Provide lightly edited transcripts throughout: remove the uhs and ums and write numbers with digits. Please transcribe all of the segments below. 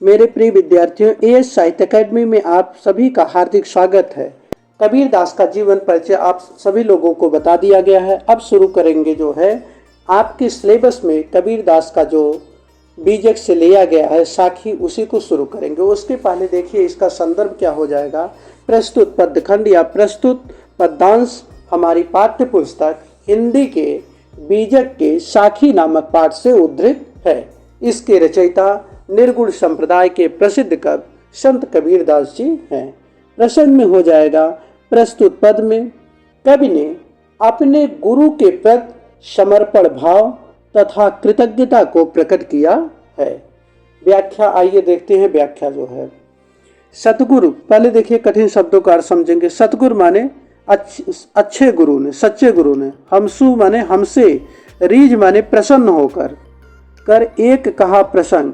मेरे प्रिय विद्यार्थियों, एएस साहित्य अकेडमी में आप सभी का हार्दिक स्वागत है। कबीर दास का जीवन परिचय आप सभी लोगों को बता दिया गया है। अब शुरू करेंगे जो है आपके सिलेबस में कबीर दास का जो बीजक से लिया गया है साखी, उसी को शुरू करेंगे। उसके पहले देखिए इसका संदर्भ क्या हो जाएगा। प्रस्तुत पद्यखंड या प्रस्तुत पद्यांश हमारी पाठ्य पुस्तक हिंदी के बीजक के साखी नामक पाठ से उद्धृत है। इसके रचयिता निर्गुण संप्रदाय के प्रसिद्ध कवि संत कबीर दास जी हैं। प्रसंग में हो जाएगा, प्रस्तुत पद में कवि ने अपने गुरु के प्रति समर्पण भाव तथा कृतज्ञता को प्रकट किया है। व्याख्या आइए देखते हैं। व्याख्या जो है, सतगुरु, पहले देखिए कठिन शब्दों का अर्थ समझेंगे। सतगुरु माने अच्छे गुरु ने, सच्चे गुरु ने। हमसु माने हमसे, रीझ माने प्रसन्न होकर, कर एक कहा प्रसंग,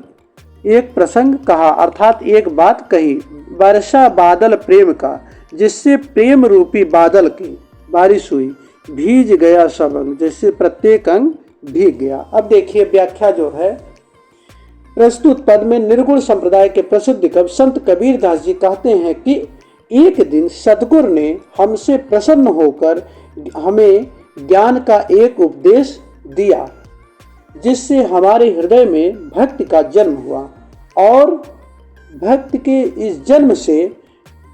एक प्रसंग कहा अर्थात एक बात कही। वर्षा बादल प्रेम का, जिससे प्रेम रूपी बादल की बारिश हुई। भीज गया सब अंग, जिससे प्रत्येक अंग भीग गया। अब देखिए व्याख्या जो है, प्रस्तुत पद में निर्गुण संप्रदाय के प्रसिद्ध कवि संत कबीर दास जी कहते हैं कि एक दिन सतगुरु ने हमसे प्रसन्न होकर हमें ज्ञान का एक उपदेश दिया, जिससे हमारे हृदय में भक्ति का जन्म हुआ और भक्ति के इस जन्म से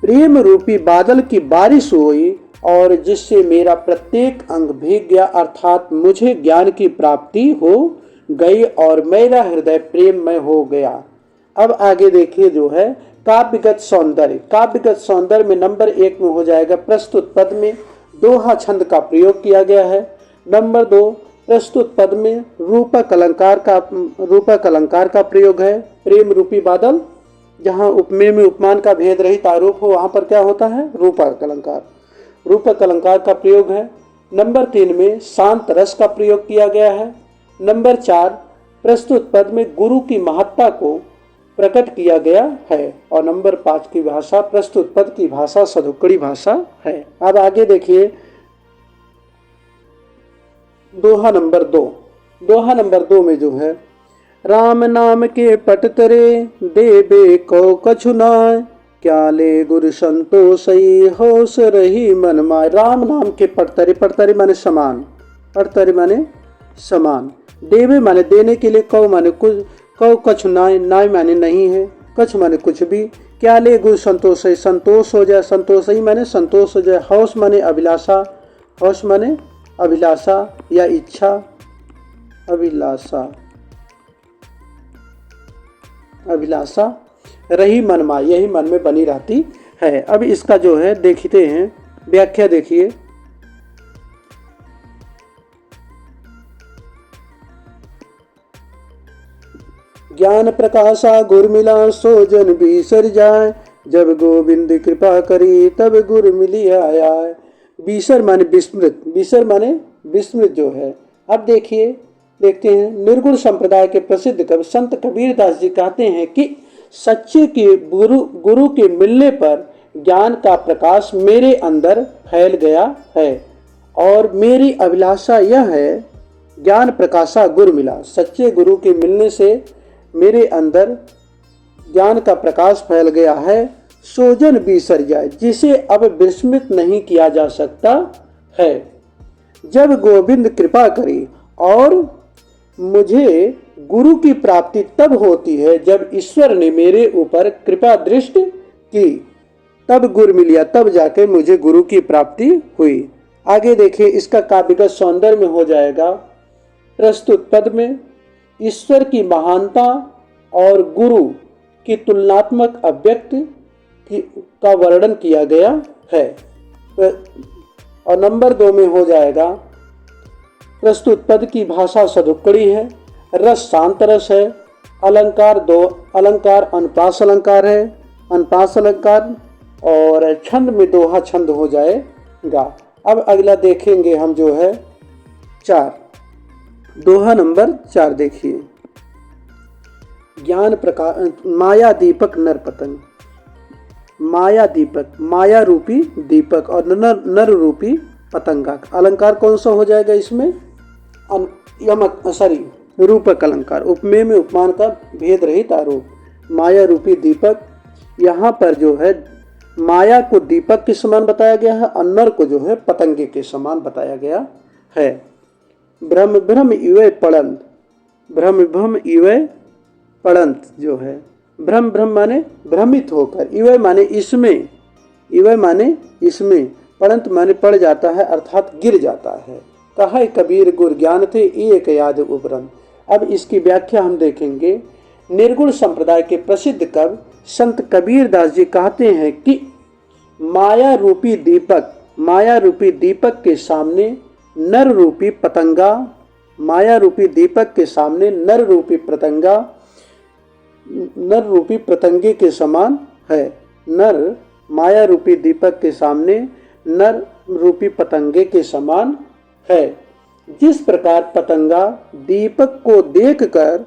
प्रेम रूपी बादल की बारिश हुई और जिससे मेरा प्रत्येक अंग भीग गया, अर्थात मुझे ज्ञान की प्राप्ति हो गई और मेरा हृदय प्रेममय हो गया। अब आगे देखिए जो है काव्यगत सौंदर्य। काव्यगत सौंदर्य में नंबर 1 में हो जाएगा, प्रस्तुत पद में दोहा छंद का प्रयोग किया गया है। नंबर 2, प्रस्तुत पद में रूपक अलंकार का प्रयोग है। प्रेम रूपी बादल, जहाँ उपमेय में उपमान का भेद रहित आरोप हो, वहाँ पर क्या होता है, रूपक अलंकार का प्रयोग है। नंबर 3 में शांत रस का प्रयोग किया गया है। नंबर 4, प्रस्तुत पद में गुरु की महत्ता को प्रकट किया गया है। और नंबर 5 की भाषा, प्रस्तुत पद की भाषा सदुक्कड़ी भाषा है। अब आगे देखिए दोहा नंबर 2। दोहा नंबर 2 में जो है, राम नाम के पट तरे देबे को कछु नाय, क्या ले गुरु संतोषई होश रही मन माय। राम नाम के पटतरे, पटतरे माने समान, पटतरे माने समान। देवे माने देने के लिए, कौ माने कुछ, कौ कछु नाय, नाय माने नहीं है, कछ माने कुछ भी। क्या ले गुरु संतोषई, संतोष हो जाए, संतोषई माने संतोष हो जाए। हौस माने अभिलाषा, हौस माने अभिलाषा या इच्छा, अभिलाषा रही मन मा, यही मन में बनी रहती है। अब इसका जो है देखते हैं व्याख्या। देखिए ज्ञान प्रकाशा गुर मिला सो जन बीसर जाए, जब गोविंद कृपा करी तब गुर मिली आया। बीसर माने विस्मृत, बीसर माने विस्मृत जो है। अब देखते हैं निर्गुण संप्रदाय के प्रसिद्ध कवि संत कबीर दास जी कहते हैं कि सच्चे के गुरु के मिलने पर ज्ञान का प्रकाश मेरे अंदर फैल गया है और मेरी अभिलाषा यह है, ज्ञान प्रकाशा गुरु मिला। सच्चे गुरु के मिलने से मेरे अंदर ज्ञान का प्रकाश फैल गया है। सोजन बिसर जाए, जिसे अब विस्मृत नहीं किया जा सकता है। जब गोविंद कृपा करी, और मुझे गुरु की प्राप्ति तब होती है जब ईश्वर ने मेरे ऊपर कृपा दृष्टि की, तब गुरु मिलिया, तब जाके मुझे गुरु की प्राप्ति हुई। आगे देखिए इसका काव्यगत सौंदर्य में हो जाएगा, प्रस्तुत पद में ईश्वर की महानता और गुरु की तुलनात्मक अभिव्यक्ति का वर्णन किया गया है। और नंबर 2 में हो जाएगा, प्रस्तुत पद की भाषा सदुक्कड़ी है, रस शांत रस है, अलंकार 2 अलंकार अनुप्रास अलंकार है, अनुप्रास अलंकार, और छंद में दोहा छंद हो जाएगा। अब अगला देखेंगे हम जो है 4, दोहा नंबर 4 देखिए, ज्ञान प्रकाश माया दीपक नर पतंग। माया दीपक, माया रूपी दीपक और नर रूपी पतंगा। अलंकार कौन सा हो जाएगा इसमें, रूपक अलंकार, उपमेय में उपमान का भेद रहित आरोप। माया रूपी दीपक। यहाँ पर जो है माया को दीपक के समान बताया गया है और नर को जो है पतंगे के समान बताया गया है। भ्रम भ्रम इवै पड़ंत, भ्रम भ्रम इवै पड़ंत जो है, भ्रम भ्रम माने भ्रमित होकर, इवै माने इसमें, इवै माने इसमें, पड़ंत माने पड़ जाता है अर्थात गिर जाता है। कहा कबीर गुर ज्ञान थे एक याद उपरंत। अब इसकी व्याख्या हम देखेंगे। निर्गुण संप्रदाय के प्रसिद्ध कवि संत कबीर दास जी कहते हैं कि माया रूपी दीपक, माया रूपी दीपक के सामने नर रूपी पतंगा, माया रूपी दीपक के सामने नर रूपी पतंगा, नर रूपी पतंगे के समान है। नर माया रूपी दीपक के सामने नर रूपी पतंगे के समान है। जिस प्रकार पतंगा दीपक को देखकर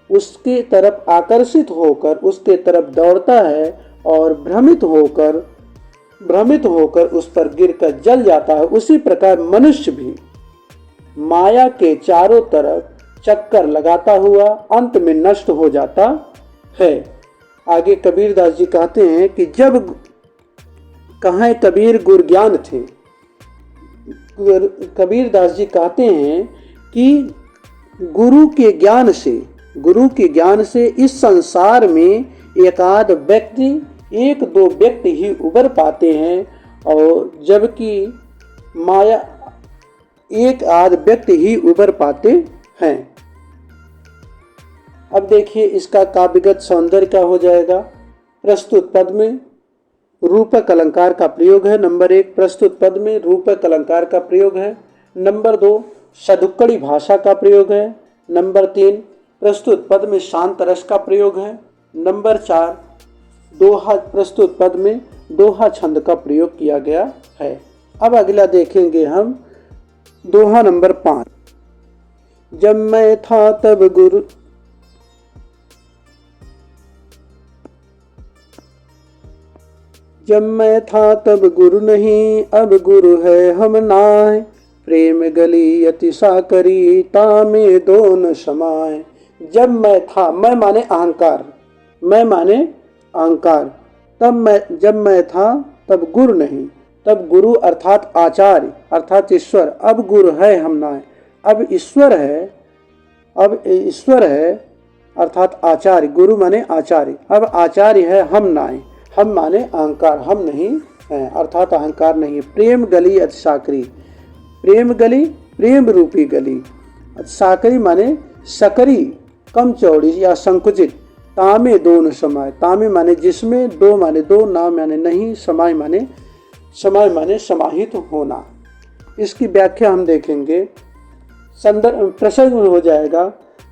उसके तरफ आकर्षित होकर उसके तरफ दौड़ता है और भ्रमित होकर उस पर गिरकर जल जाता है, उसी प्रकार मनुष्य भी माया के चारों तरफ चक्कर लगाता हुआ अंत में नष्ट हो जाता है। आगे कबीर दास जी कहते हैं कि जब कहाँ कबीर गुर ज्ञान थे, कबीर दास जी कहते हैं कि गुरु के ज्ञान से इस संसार में एकाध व्यक्ति, एक दो व्यक्ति ही उबर पाते हैं, और जबकि माया एक आध व्यक्ति ही उबर पाते हैं। अब देखिए इसका काव्यगत सौंदर्य क्या हो जाएगा। प्रस्तुत पद में रूपक अलंकार का प्रयोग है। नंबर 1 प्रस्तुत पद में रूपक अलंकार का प्रयोग है। नंबर 2 सदुक्कड़ी भाषा का प्रयोग है। नंबर 3 प्रस्तुत पद में शांत रस का प्रयोग है। नंबर 4 दोहा, प्रस्तुत पद में दोहा छंद का प्रयोग किया गया है। अब अगला देखेंगे हम दोहा नंबर 5। जब मैं था तब गुरु, जब मैं था तब गुरु नहीं, अब गुरु है हम नाय, प्रेम गली अति साकरी तामे दोन समाय। जब मैं था, मैं माने अहंकार, मैं माने अहंकार, जब मैं था तब गुरु नहीं, तब गुरु अर्थात आचार्य अर्थात ईश्वर, अब गुरु है हम नाय, अब ईश्वर है अर्थात आचार्य, गुरु माने आचार्य, अब आचार्य है हम नाय, हम माने अहंकार, हम नहीं हैं अर्थात अहंकार नहीं। प्रेम गली अति साकरी, प्रेम गली प्रेम रूपी गली, साकरी माने सकरी कम चौड़ी या संकुचित, तामे दोन समय, तामे माने जिसमें, दो माने दो, ना माने नहीं, समय माने समाहित होना। इसकी व्याख्या हम देखेंगे। संदर्भ प्रसंग हो जाएगा।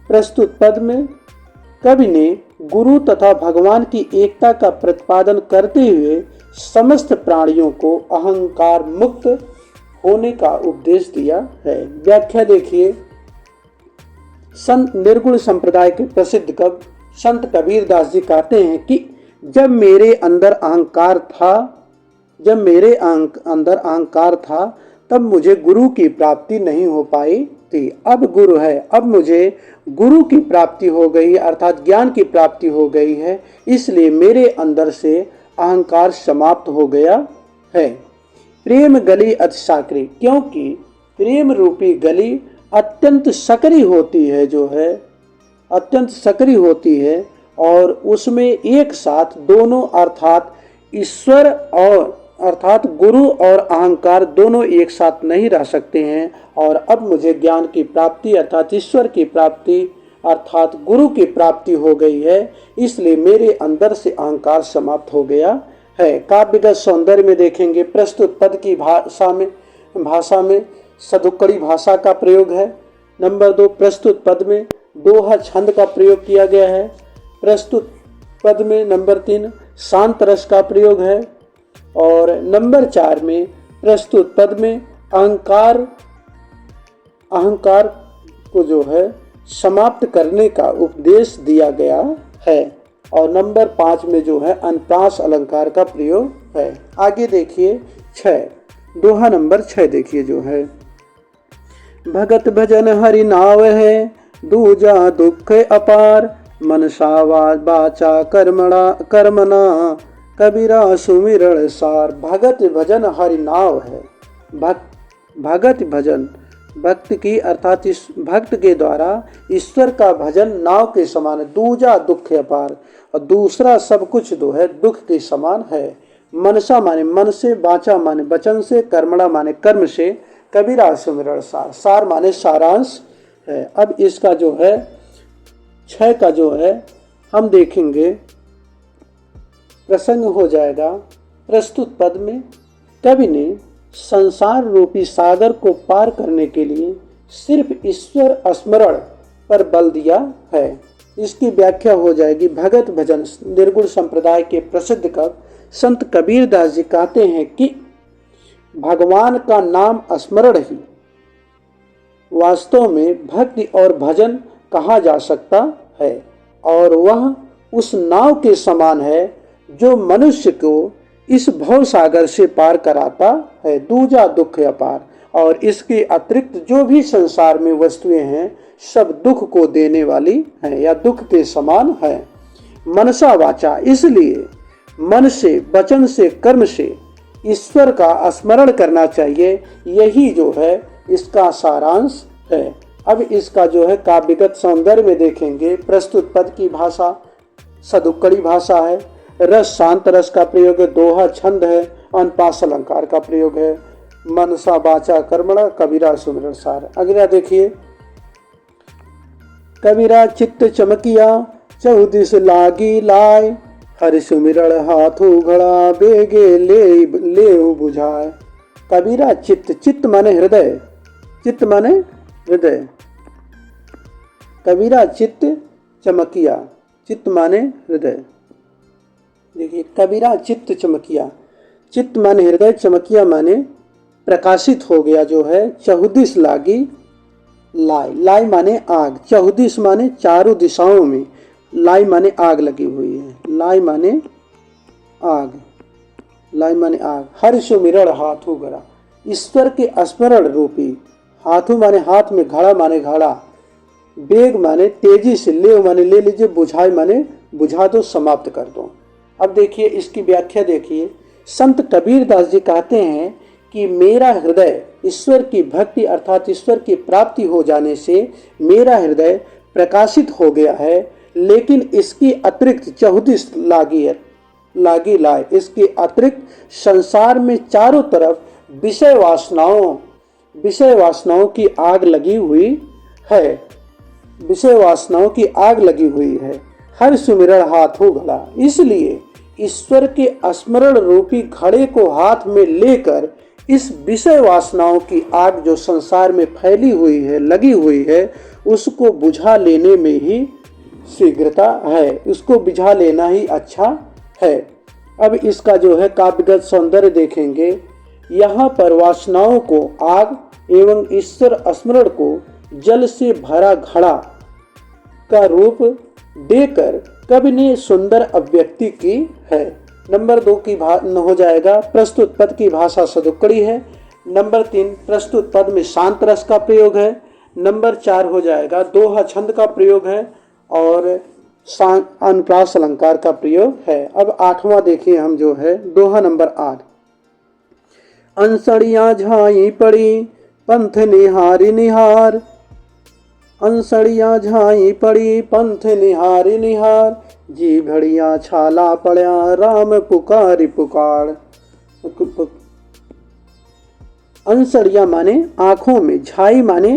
प्रस्तुत पद में कवि ने गुरु तथा भगवान की एकता का प्रतिपादन करते हुए समस्त प्राणियों को अहंकार मुक्त होने का उपदेश दिया है। व्याख्या देखिए। संत निर्गुण संप्रदाय के प्रसिद्ध कवि संत कबीर दास जी कहते हैं कि जब मेरे अंदर अहंकार था तब मुझे गुरु की प्राप्ति नहीं हो पाई थी। अब गुरु है, अब मुझे गुरु की प्राप्ति हो गई अर्थात ज्ञान की प्राप्ति हो गई है, इसलिए मेरे अंदर से अहंकार समाप्त हो गया है। प्रेम गली अति साकरी, क्योंकि प्रेम रूपी गली अत्यंत सकरी होती है, जो है अत्यंत सकरी होती है, और उसमें एक साथ दोनों अर्थात ईश्वर और अर्थात गुरु और अहंकार दोनों एक साथ नहीं रह सकते हैं। और अब मुझे ज्ञान की प्राप्ति अर्थात ईश्वर की प्राप्ति अर्थात गुरु की प्राप्ति हो गई है, इसलिए मेरे अंदर से अहंकार समाप्त हो गया है। काव्यगत सौंदर्य में देखेंगे। प्रस्तुत पद की भाषा में सदुक्कड़ी भाषा का प्रयोग है। नंबर 2 प्रस्तुत पद में दोहा छंद का प्रयोग किया गया है। प्रस्तुत पद में नंबर 3 शांत रस का प्रयोग है, और नंबर 4 में प्रस्तुत पद में अहंकार को जो है समाप्त करने का उपदेश दिया गया है, और नंबर 5 में जो है अनुप्रास अलंकार का प्रयोग है। आगे देखिए 6, दोहा नंबर 6 देखिए जो है। भगत भजन हरि नाव है, दूजा दुख अपार, मनसा वाचा कर्मणा कबीरा सुमिरण सार। भगत भजन हरि नाव है। भगत भजन भक्त की अर्थात इस भक्त के द्वारा ईश्वर का भजन नाव के समान है। दूजा दुख अपार, और दूसरा सब कुछ जो है दुख के समान है। मनसा माने मन से, वाचा माने वचन से, कर्मणा माने कर्म से, कबीरा सुमिरण सार। सार माने सारांश है। अब इसका जो है 6 का जो है हम देखेंगे, प्रसंग हो जाएगा प्रस्तुत पद में। कवि ने संसार रूपी सागर को पार करने के लिए सिर्फ ईश्वर स्मरण पर बल दिया है। इसकी व्याख्या हो जाएगी। भगत भजन निर्गुण संप्रदाय के प्रसिद्ध कवि संत कबीर दास जी कहते हैं कि भगवान का नाम स्मरण ही वास्तव में भक्ति और भजन कहा जा सकता है, और वह उस नाव के समान है जो मनुष्य को इस भव सागर से पार कराता है। दूजा दुख अपार, और इसके अतिरिक्त जो भी संसार में वस्तुएं हैं सब दुख को देने वाली हैं या दुख के समान है। मनसा वाचा, इसलिए मन से, वचन से, कर्म से ईश्वर का स्मरण करना चाहिए। यही जो है इसका सारांश है। अब इसका जो है काव्यगत सौंदर्य में देखेंगे। प्रस्तुत पद की भाषा सदुक्कड़ी भाषा है। रस शांत रस का प्रयोग है। दोहा छंद है। अनुप्रास अलंकार का प्रयोग है। मनसा वाचा कर्मणा कबीरा सुमिरन सार। अगला देखिए, कबीरा चित्त चमकिया चौदिस लागी लाए, हरि सुमिरण हाथों घड़ा बेगे ले बुझाए। कबीरा चित्त, चित्त माने हृदय, चित्त माने हृदय। कबीरा चित्त चमकिया, चित्त माने हृदय। देखिए, कबीरा चित्त चमकिया, चित्त माने हृदय, चमकिया माने प्रकाशित हो गया जो है। चौदिस लागी लाई, लाई माने आग, चौदिस माने चारों दिशाओं में, लाई माने आग लगी हुई है। लाई माने आग, लाई माने आग। हरि सुमिरण हाथों घड़ा, ईश्वर के स्मरण रूपी, हाथों माने हाथ में, घड़ा माने घड़ा, बेग माने तेजी से, ले माने ले लीजिए, बुझाई माने बुझा दो, समाप्त कर दो। अब देखिए इसकी व्याख्या देखिए। संत कबीर दास जी कहते हैं कि मेरा हृदय ईश्वर की भक्ति अर्थात ईश्वर की प्राप्ति हो जाने से मेरा हृदय प्रकाशित हो गया है, लेकिन इसकी अतिरिक्त 34 लागी लाए, इसके अतिरिक्त संसार में चारों तरफ विषय वासनाओं की आग लगी हुई है। विषय वासनाओं की आग लगी हुई है। हर सुमिरण हाथों घड़ा, इसलिए ईश्वर के स्मरण रूपी घड़े को हाथ में लेकर इस विषय वासनाओं की आग जो संसार में फैली हुई है, लगी हुई है, उसको बुझा लेने में ही शीघ्रता है, उसको बुझा लेना ही अच्छा है। अब इसका जो है काव्यगत सौंदर्य देखेंगे। यहाँ पर वासनाओं को आग एवं ईश्वर स्मरण को जल से भरा घड़ा का रूप देकर कवि ने सुंदर अभिव्यक्ति की है। नंबर 2 की हो जाएगा, प्रस्तुत पद की भाषा सदुक्कड़ी है। नंबर 3, प्रस्तुत पद में शांत रस का प्रयोग है। नंबर 4 हो जाएगा, दोहा छंद का प्रयोग है और अनुप्रास अलंकार का प्रयोग है। अब 8वां देखिए हम जो है, दोहा नंबर 8। अंसड़ियां झाई पड़ी पंथ निहारी निहार, अंसड़ियां झाई पड़ी पंथ निहारी निहार, जी भड़िया छाला पड़ा राम पुकारी पुकार। अंसड़िया माने आंखों में, झाई माने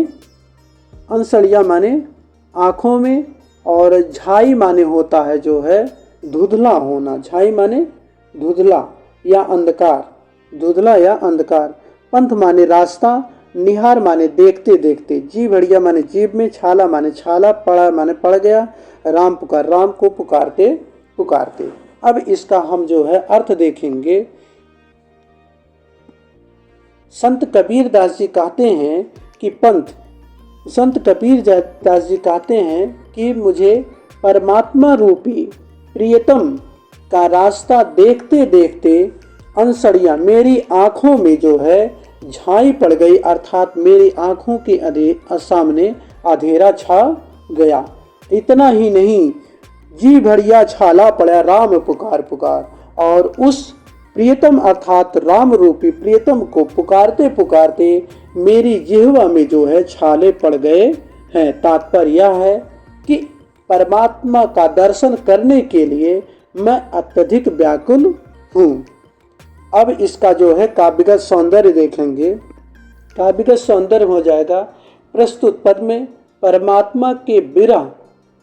अंसड़िया माने आंखों में, और झाई माने होता है जो है धुंधला होना। झाई माने धुंधला या अंधकार, धुंधला या अंधकार। पंथ माने रास्ता, निहार माने देखते देखते, जी भड़िया माने जीभ में, छाला माने छाला, पड़ा माने पड़ गया, राम पुकार राम को पुकारते पुकारते। अब इसका हम जो है अर्थ देखेंगे। संत कबीर दास जी कहते हैं कि संत कबीर दास जी कहते हैं कि मुझे परमात्मा रूपी प्रियतम का रास्ता देखते देखते अंसड़ियां मेरी आंखों में जो है झाई पड़ गई, अर्थात मेरी आंखों के सामने अंधेरा छा गया। इतना ही नहीं, जी भरिया छाला पड़ा राम पुकार पुकार। और उस प्रियतम अर्थात राम रूपी प्रियतम को पुकारते पुकारते मेरी जिह्वा में जो है छाले पड़ गए हैं। तात्पर्य यह है कि परमात्मा का दर्शन करने के लिए मैं अत्यधिक व्याकुल हूँ। अब इसका जो है काव्यगत सौंदर्य देखेंगे। काव्यगत सौंदर्य हो जाएगा प्रस्तुत पद में परमात्मा के विरह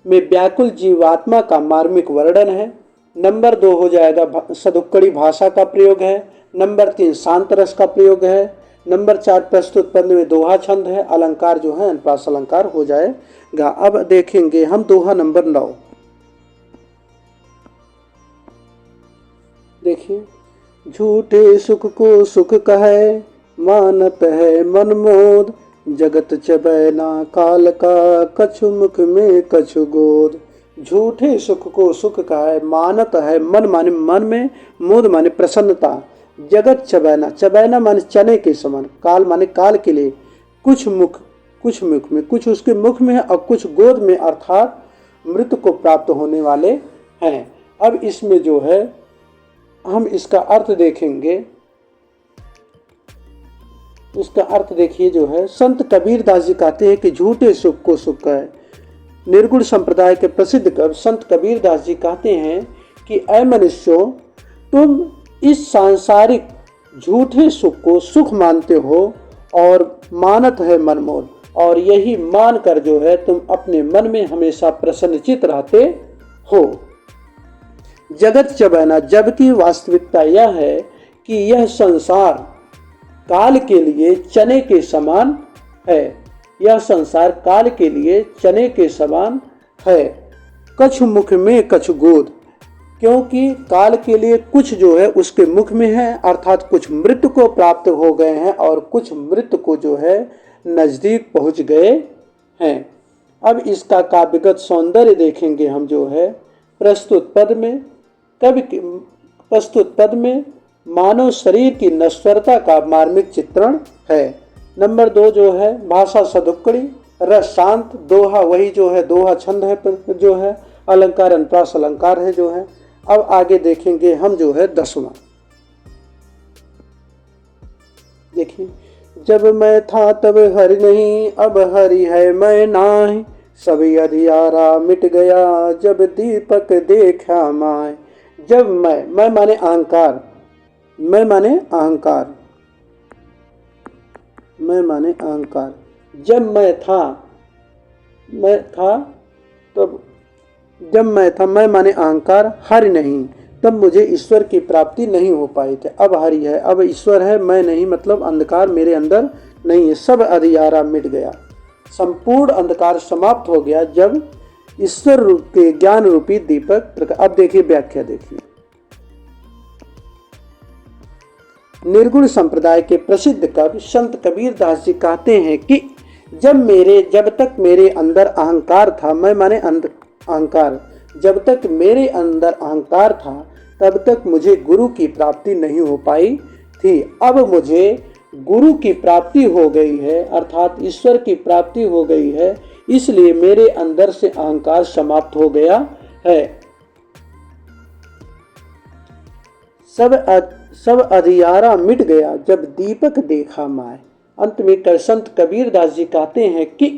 में व्याकुल जीवात्मा का मार्मिक वर्णन है। नंबर 2 हो जाएगा सदुक्कड़ी भाषा का प्रयोग है। नंबर 3 शांत रस का प्रयोग है। नंबर 4 प्रस्तुत पद में दोहा छंद है। अलंकार जो है अनुप्रास अलंकार हो जाएगा। अब देखेंगे हम दोहा नंबर 9। देखिए, झूठे सुख को सुख कहे मानत है मन मोद, जगत चबैना काल का कछु मुख में कछु गोद। झूठे सुख को सुख कहे मानत है मन माने मन में, मोद माने प्रसन्नता, जगत चबैना चबैना माने चने के समान, काल माने काल के लिए, कुछ मुख में, कुछ उसके मुख में है और कुछ गोद में अर्थात मृत्यु को प्राप्त होने वाले हैं। अब इसमें जो है हम इसका अर्थ देखेंगे। इसका अर्थ देखिए जो है, संत कबीर दास जी कहते हैं कि झूठे सुख को सुख है। निर्गुण संप्रदाय के प्रसिद्ध कवि संत कबीर दास जी कहते हैं कि ऐ मनुष्यों, तुम इस सांसारिक झूठे सुख को सुख मानते हो और मानत है मनमोद, और यही मानकर जो है तुम अपने मन में हमेशा प्रसन्नचित रहते हो। जगत चबैना, जबकि वास्तविकता यह है कि यह संसार काल के लिए चने के समान है। यह संसार काल के लिए चने के समान है। कछु मुख में कछु गोद, क्योंकि काल के लिए कुछ जो है उसके मुख में है अर्थात कुछ मृत्यु को प्राप्त हो गए हैं और कुछ मृत्यु को जो है नजदीक पहुंच गए हैं। अब इसका काव्यगत सौंदर्य देखेंगे हम जो है। प्रस्तुत पद में मानव शरीर की नश्वरता का मार्मिक चित्रण है। नंबर 2 जो है भाषा सदुक्कड़ी, रस शांत, दोहा वही जो है दोहा छंद है जो है, अलंकार अनुप्रास अलंकार है जो है। अब आगे देखेंगे हम जो है 10वां। देखिए, जब मैं था तब हरि नहीं, अब हरि है मैं नाही, सभी अधियारा मिट गया जब दीपक देखा माय। जब मैं माने अहंकार, मैं माने अहंकार, मैं माने अहंकार। जब मैं था तब, जब मैं था मैं माने अहंकार, हरि नहीं, तब मुझे ईश्वर की प्राप्ति नहीं हो पाई थी। अब हरि है, अब ईश्वर है, मैं नहीं, मतलब अंधकार मेरे अंदर नहीं है। सब अधियारा मिट गया, संपूर्ण अंधकार समाप्त हो गया जब ईश्वर रूप के ज्ञान रूपी दीपक प्रकाश। अब देखिए व्याख्या देखिए। निर्गुण संप्रदाय के प्रसिद्ध कवि संत कबीर दास जी कहते हैं कि जब तक मेरे अंदर अहंकार था, मैं माने अहंकार, जब तक मेरे अंदर अहंकार था तब तक मुझे गुरु की प्राप्ति नहीं हो पाई थी। अब मुझे गुरु की प्राप्ति हो गई है अर्थात ईश्वर की प्राप्ति हो गई है, इसलिए मेरे अंदर से अहंकार समाप्त हो गया है। सब अधियारा मिट गया जब दीपक देखा माय। अंत में संत कबीर दास जी कहते हैं कि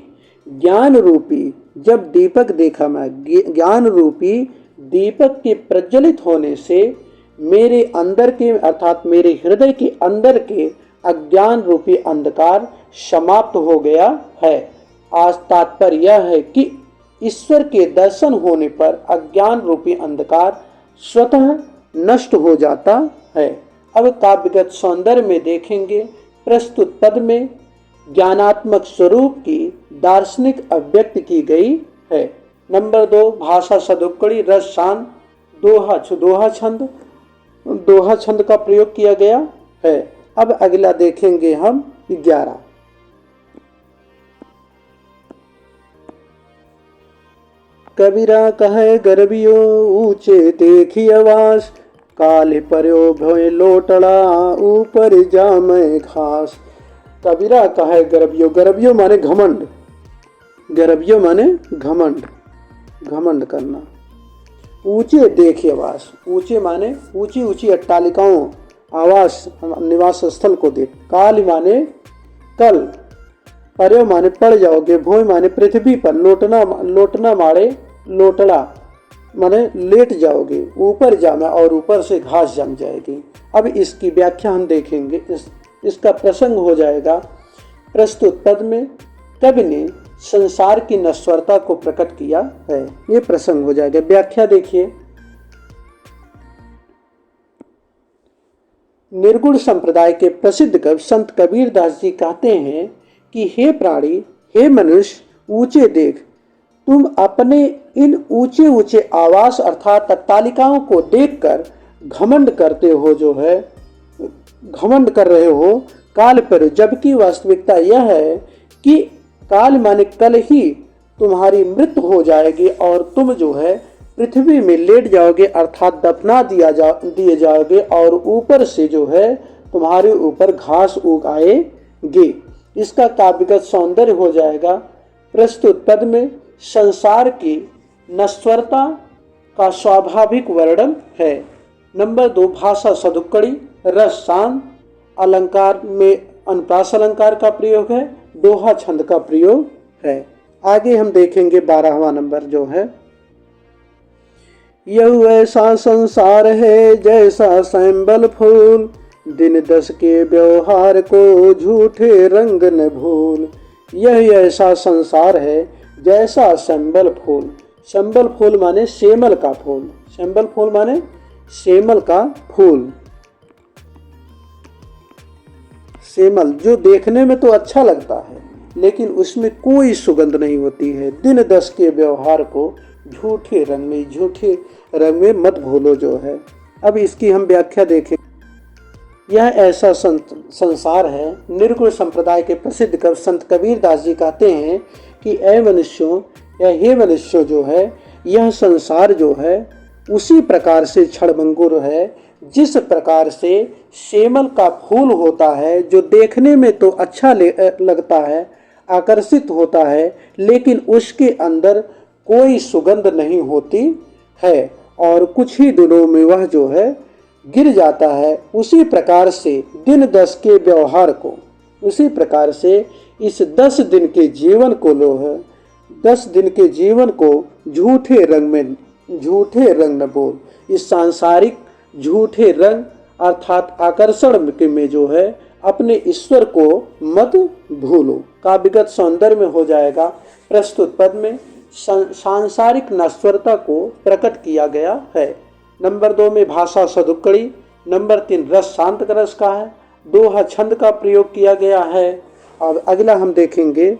ज्ञान रूपी जब दीपक देखा मैं, ज्ञान रूपी दीपक के प्रज्वलित होने से मेरे अंदर के अर्थात मेरे हृदय के अंदर के अज्ञान रूपी अंधकार समाप्त हो गया है। आज तात्पर्य यह है कि ईश्वर के दर्शन होने पर अज्ञान रूपी अंधकार स्वतः नष्ट हो जाता है। अब काव्यगत सौंदर्य में देखेंगे। प्रस्तुत पद में ज्ञानात्मक स्वरूप की दार्शनिक अभिव्यक्ति की गई है। नंबर 2 भाषा सदुक्कड़ी, रस शांत, दोहा छंद का प्रयोग किया गया है। अब अगला देखेंगे हम 11। कबीरा कहे गर्भियो ऊंचे देखी आवास, काले पर्यो भय लोटड़ा ऊपर जामे घास। कबीरा कहे गर्भियो, गर्भियो माने घमंड, गर्भियो माने घमंड, घमंड करना। ऊंचे देखे आवास, ऊंचे माने ऊंची ऊंची अट्टालिकाओं, आवास निवास स्थल को देख। काल माने कल, पर्यो माने पड़ जाओगे, भूमि माने पृथ्वी पर, लोटना लोटना मारे लोटड़ा माने लेट जाओगे, ऊपर जाना और ऊपर से घास जम जाएगी। अब इसकी व्याख्या हम देखेंगे। इसका प्रसंग हो जाएगा प्रस्तुत पद में कवि ने संसार की नश्वरता को प्रकट किया है, ये प्रसंग हो जाएगा। व्याख्या देखिए। निर्गुण संप्रदाय के प्रसिद्ध कवि संत कबीर दास जी कहते हैं कि हे प्राणी, हे मनुष्य, ऊंचे देख। तुम अपने इन ऊंचे ऊंचे आवास अर्थात अट्टालिकाओं को देखकर घमंड करते हो, जो है घमंड कर रहे हो काल पर, जबकि वास्तविकता यह है कि काल माने कल ही तुम्हारी मृत्यु हो जाएगी और तुम जो है पृथ्वी में लेट जाओगे अर्थात दफना दिए जाओगे और ऊपर से जो है तुम्हारे ऊपर घास उग आएगी। इसका काव्यगत सौंदर्य हो जाएगा। प्रस्तुत पद में संसार की नश्वरता का स्वाभाविक वर्णन है। नंबर 2 भाषा सदुक्कड़ी, रस शांत, अलंकार में अनुप्रास अलंकार का प्रयोग है, दोहा छंद का प्रयोग है। आगे हम देखेंगे 12वां नंबर जो है, यह ऐसा संसार है जैसा सैंबल फूल, दिन दस के व्यवहार को झूठे रंग न भूल। यह ऐसा संसार है जैसा सैंबल फूल। सैंबल फूल माने सेमल का फूल, सैंबल फूल माने सेमल का फूल। सेमल जो देखने में तो अच्छा लगता है लेकिन उसमें कोई सुगंध नहीं होती है। दिन दस के व्यवहार को झूठे रंग में मत भूलो जो है। अब इसकी हम व्याख्या देखें। यह ऐसा संसार है। निर्गुण संप्रदाय के प्रसिद्ध कवि संत कबीर दास जी कहते हैं कि ऐ मनुष्यों या हे मनुष्यों, जो है यह संसार जो है उसी प्रकार से क्षणभंगुर है जिस प्रकार से सेमल का फूल होता है, जो देखने में तो अच्छा लगता है, आकर्षित होता है, लेकिन उसके अंदर कोई सुगंध नहीं होती है और कुछ ही दिनों में वह जो है गिर जाता है। उसी प्रकार से दिन दस के व्यवहार को, उसी प्रकार से इस 10 दिन के जीवन को लो है, 10 दिन के जीवन को झूठे रंग न बोल। इस सांसारिक झूठे रंग अर्थात आकर्षण में जो है अपने ईश्वर को मत भूलो। काव्यगत सौंदर्य में हो जाएगा। प्रस्तुत पद में सांसारिक नश्वरता को प्रकट किया गया है। नंबर 2 में भाषा सदुक्कड़ी, नंबर 3 रस शांत रस का है, दोहा छंद का प्रयोग किया गया है। और अगला हम देखेंगे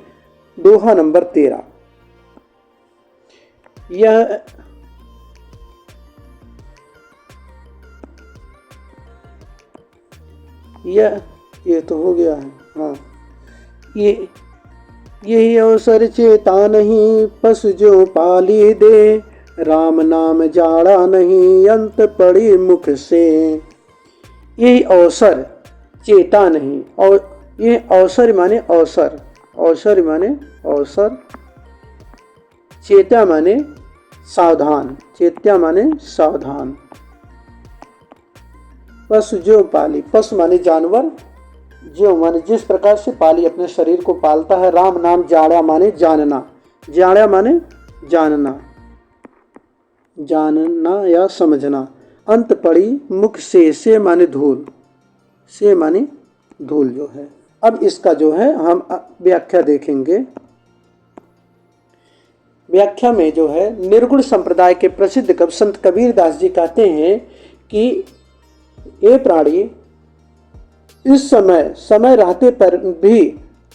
दोहा नंबर 13। ये तो हो गया है। हाँ, यही अवसर चेता नहीं, पशु जो पाली दे, राम नाम जाड़ा नहीं, अंत पड़ी मुख से। यही अवसर चेता नहीं, और ये अवसर माने अवसर, अवसर माने अवसर, चेता माने सावधान, चेत्या माने सावधान। पशु जो पाली, पशु माने जानवर, जो माने जिस प्रकार से पाली अपने शरीर को पालता है। राम नाम जाड़ा माने जानना, जाड़ा माने जानना, जानना या समझना। अंत पड़ी मुख से माने धूल, से माने धूल जो है। अब इसका जो है हम व्याख्या देखेंगे। व्याख्या में जो है निर्गुण संप्रदाय के प्रसिद्ध कवि संत कबीर दास जी कहते हैं कि ये प्राणी इस समय रहते पर भी,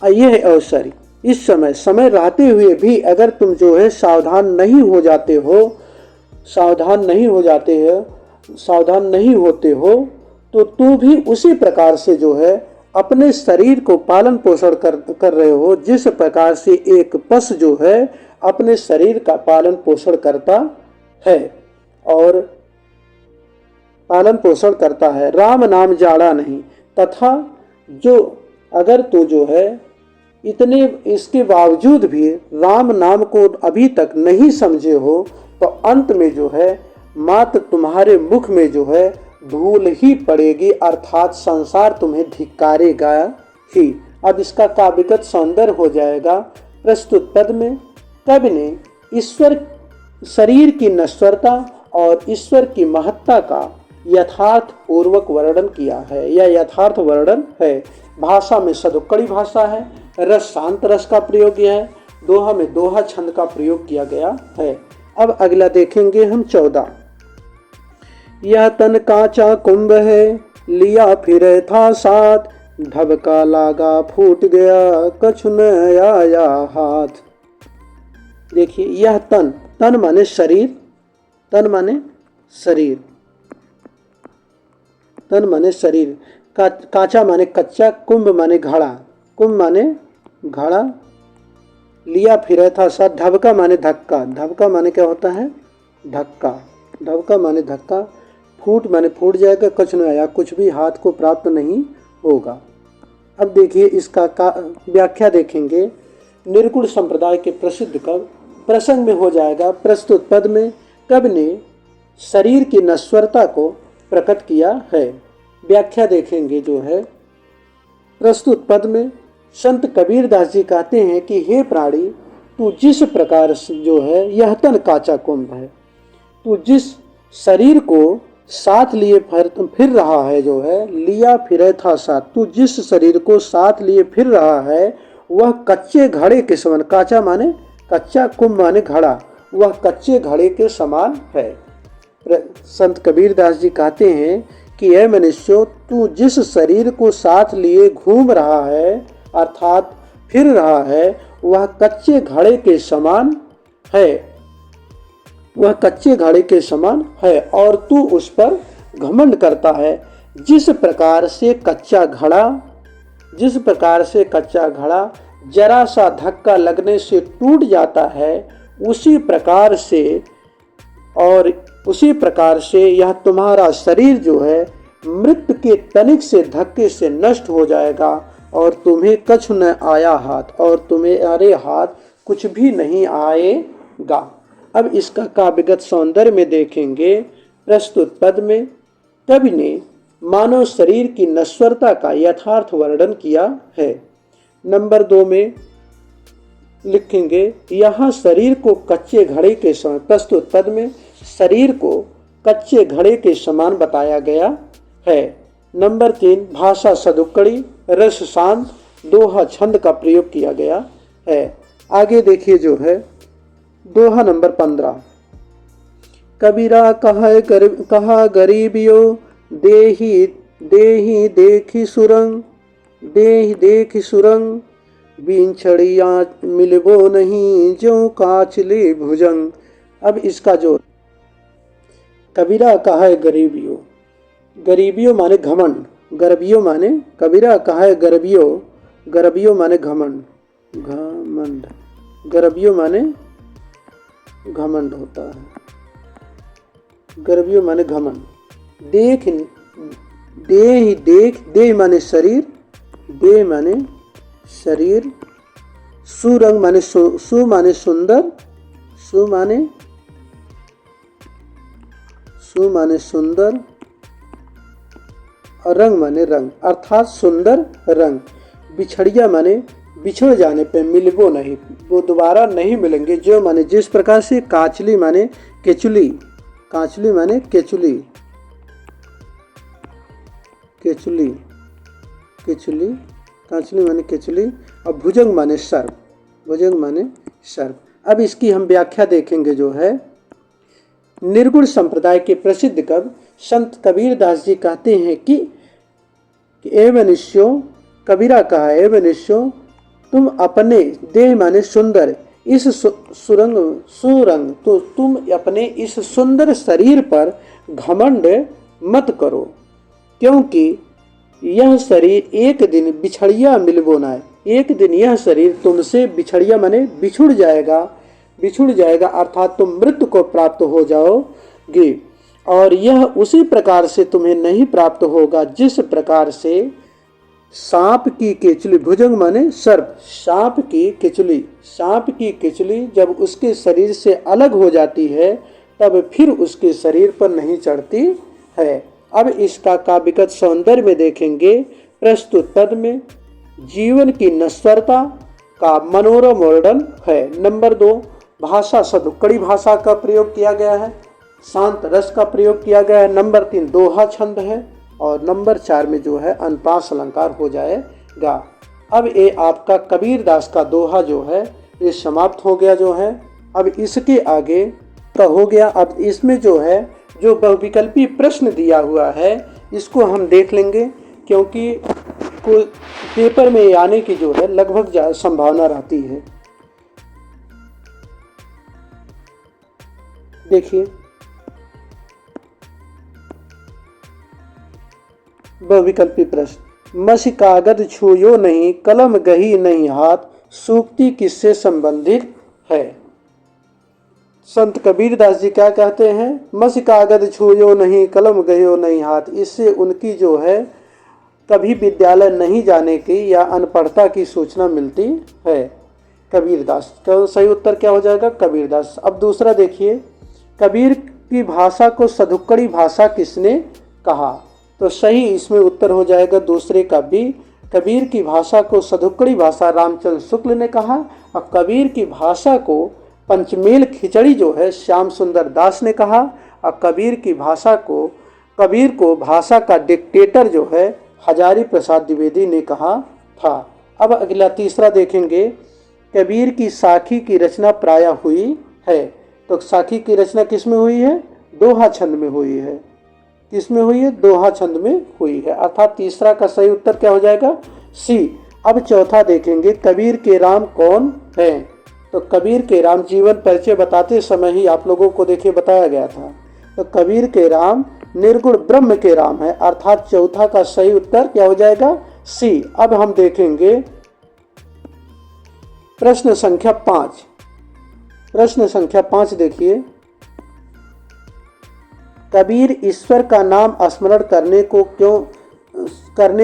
यह अवसर इस समय रहते हुए भी अगर तुम जो है सावधान नहीं होते हो तो तू भी उसी प्रकार से जो है अपने शरीर को पालन पोषण कर रहे हो, जिस प्रकार से एक पशु जो है अपने शरीर का पालन पोषण करता है और पालन पोषण करता है। राम नाम जाड़ा नहीं, तथा जो अगर तू जो है इतने इसके बावजूद भी राम नाम को अभी तक नहीं समझे हो तो अंत में जो है मात्र तुम्हारे मुख में जो है धूल ही पड़ेगी, अर्थात संसार तुम्हें धिक्कारेगा ही। अब इसका काव्यगत सौंदर्य हो जाएगा। प्रस्तुत पद में कवि ने ईश्वर शरीर की नश्वरता और ईश्वर की महत्ता का यथार्थ पूर्वक वर्णन किया है। यह यथार्थ वर्णन है। भाषा में सदुक्कड़ी भाषा है, रस शांत रस का प्रयोग है, दोहा में दोहा छंद का प्रयोग किया गया है। अब अगला देखेंगे हम 14। यह तन कांचा कुंभ है, लिया फिरे था साथ, ढबका लागा फूट गया, कछु न आया हाथ। देखिए, यह तन, तन माने शरीर, तन माने शरीर, तन माने शरीर, कांचा माने कच्चा, कुंभ माने घड़ा, कुंभ माने घड़ा, लिया फिरा था साथ, ढबका माने धक्का, ढबका माने क्या होता है? धक्का, ढबका माने धक्का, फूट माने फूट जाएगा, कछु न आया, कुछ भी हाथ को प्राप्त नहीं होगा। अब देखिए इसका व्याख्या देखेंगे। निर्गुण संप्रदाय के प्रसिद्ध कवि प्रसंग में हो जाएगा। प्रस्तुत पद में कवि ने शरीर की नश्वरता को प्रकट किया है। व्याख्या देखेंगे जो है। प्रस्तुत पद में संत कबीरदास जी कहते हैं कि हे प्राणी, तू जिस प्रकार से जो है यह तन कांचा कुंभ है, तू जिस शरीर को साथ लिए फिर रहा है, जो है लिया फिरे था साथ, तू जिस शरीर को साथ लिए फिर रहा है वह कच्चे घड़े के समान, कांचा माने कच्चा, कुंभ माने घड़ा, वह कच्चे घड़े के समान है। संत कबीरदास जी कहते हैं कि ऐ मनुष्यों, तू जिस शरीर को साथ लिए घूम रहा है अर्थात फिर रहा है, वह कच्चे घड़े के समान है, वह कच्चे घड़े के समान है और तू उस पर घमंड करता है। जिस प्रकार से कच्चा घड़ा जरा सा धक्का लगने से टूट जाता है, उसी प्रकार से यह तुम्हारा शरीर जो है मृत्यु के तनिक से धक्के से नष्ट हो जाएगा और तुम्हें कछु न आया हाथ, और तुम्हारे हाथ कुछ भी नहीं आएगा। अब इसका काव्यगत सौंदर्य में देखेंगे। प्रस्तुत पद में कवि ने मानव शरीर की नश्वरता का यथार्थ वर्णन किया है। नंबर 2 में लिखेंगे, यहाँ शरीर को कच्चे घड़े के समान, प्रस्तुत पद में शरीर को कच्चे घड़े के समान बताया गया है। नंबर 3, भाषा सदुक्कड़ी, रस शांत, दोहा छंद का प्रयोग किया गया है। आगे देखिए जो है दोहा नंबर 15। कबीरा कहा गरीबियो, देही देखी सुरंग, बिछड़िया मिलबो नहीं, जो काचले भुजंग। अब इसका जो कबीरा कहा है गरीबियो, गरीबियो माने घमंड, गरबियो माने, कबीरा कहा है गरबियो माने घमंड, गरबियो माने घमंड होता है, गरबियो माने घमंड। देह माने शरीर, देह माने शरीर, सुरंग माने सु माने सुंदर, सु माने सुंदर और रंग माने रंग अर्थात सुंदर रंग। बिछड़िया माने बिछड़ जाने पे, मिलबो नहीं, वो दोबारा नहीं मिलेंगे, जो माने जिस प्रकार से। काचली माने केचुली, काचली माने केचुली, केचुली, काचली माने केचुली और भुजंग माने सर्प, भुजंग माने सर्प। अब इसकी हम व्याख्या देखेंगे जो है। निर्गुण संप्रदाय के प्रसिद्ध कवि संत कबीरदास जी कहते हैं कि ए मनुष्यों, कबीरा कहा है, ए मनुष्यों, तुम अपने देह माने सुंदर इस सुरंग तो तुम अपने इस सुंदर शरीर पर घमंड मत करो, क्योंकि यह शरीर एक दिन बिछड़िया मिलबो ना, एक दिन यह शरीर तुमसे बिछड़िया माने बिछुड़ जाएगा अर्थात तुम मृत्यु को प्राप्त हो जाओगे, और यह उसी प्रकार से तुम्हें नहीं प्राप्त होगा जिस प्रकार से सांप की केचुली, भुजंग माने सर्प, सांप की केचुली जब उसके शरीर से अलग हो जाती है तब फिर उसके शरीर पर नहीं चढ़ती है। अब इसका काव्यगत सौंदर्य में देखेंगे। प्रस्तुत पद में जीवन की नश्वरता का मनोरम वर्णन है। नंबर 2, भाषा सदुक्कड़ी भाषा का प्रयोग किया गया है, शांत रस का प्रयोग किया गया है। नंबर 3, दोहा छंद है। और नंबर 4 में जो है अनुप्रास अलंकार हो जाएगा। अब ये आपका कबीरदास का दोहा जो है ये समाप्त हो गया जो है। अब इसके आगे का हो गया। अब इसमें जो है जो बहुविकल्पी प्रश्न दिया हुआ है इसको हम देख लेंगे, क्योंकि कोई पेपर में आने की जो है लगभग संभावना रहती है। देखिए, बहुविकल्पी प्रश्न। मसी कागज छूयो नहीं, कलम गही नहीं हाथ, सूक्ति किससे संबंधित है? संत कबीरदास जी क्या कहते हैं? मसी कागज छूयो नहीं, कलम गयो नहीं हाथ। इससे उनकी जो है कभी विद्यालय नहीं जाने की या अनपढ़ता की सूचना मिलती है। कबीरदास का सही उत्तर क्या हो जाएगा? कबीरदास। अब दूसरा देखिए, कबीर की भाषा को सदुक्कड़ी भाषा किसने कहा? तो सही इसमें उत्तर हो जाएगा दूसरे का बी। कबीर की भाषा को सदुक्कड़ी भाषा रामचंद्र शुक्ल ने कहा, और कबीर की भाषा को पंचमेल खिचड़ी जो है श्याम सुंदर दास ने कहा, और कबीर को भाषा का डिक्टेटर जो है हजारी प्रसाद द्विवेदी ने कहा था। अब अगला तीसरा देखेंगे, कबीर की साखी की रचना प्रायः हुई है। तो साखी की रचना किस में हुई है? दोहा छंद में हुई है। किस में हुई है? दोहा छंद में हुई है। अर्थात तीसरा का सही उत्तर क्या हो जाएगा? सी। अब चौथा देखेंगे, कबीर के राम कौन है? तो कबीर के राम जीवन परिचय बताते समय ही आप लोगों को देखिए बताया गया था। तो कबीर के राम निर्गुण ब्रह्म के राम है। अर्थात चौथा का सही उत्तर क्या हो जाएगा? सी। अब हम देखेंगे प्रश्न संख्या 5। प्रश्न संख्या 5 देखिए, कबीर ईश्वर का नाम स्मरण करने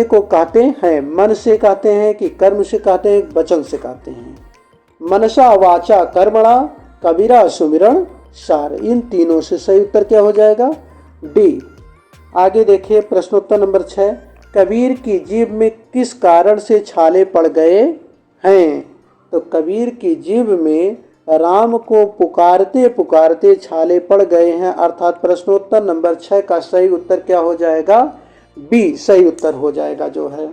को कहते हैं? मन से कहते हैं कि कर्म से कहते हैं, वचन से कहते हैं? मनसा वाचा कर्मणा कबीरा सुमिरन सार। इन तीनों से सही उत्तर क्या हो जाएगा? डी। आगे देखिए प्रश्नोत्तर नंबर 6, कबीर की जीभ में किस कारण से छाले पड़ गए हैं? तो कबीर की जीभ में राम को पुकारते पुकारते छाले पड़ गए हैं। अर्थात प्रश्नोत्तर नंबर 6 का सही उत्तर क्या हो जाएगा? बी सही उत्तर हो जाएगा जो है।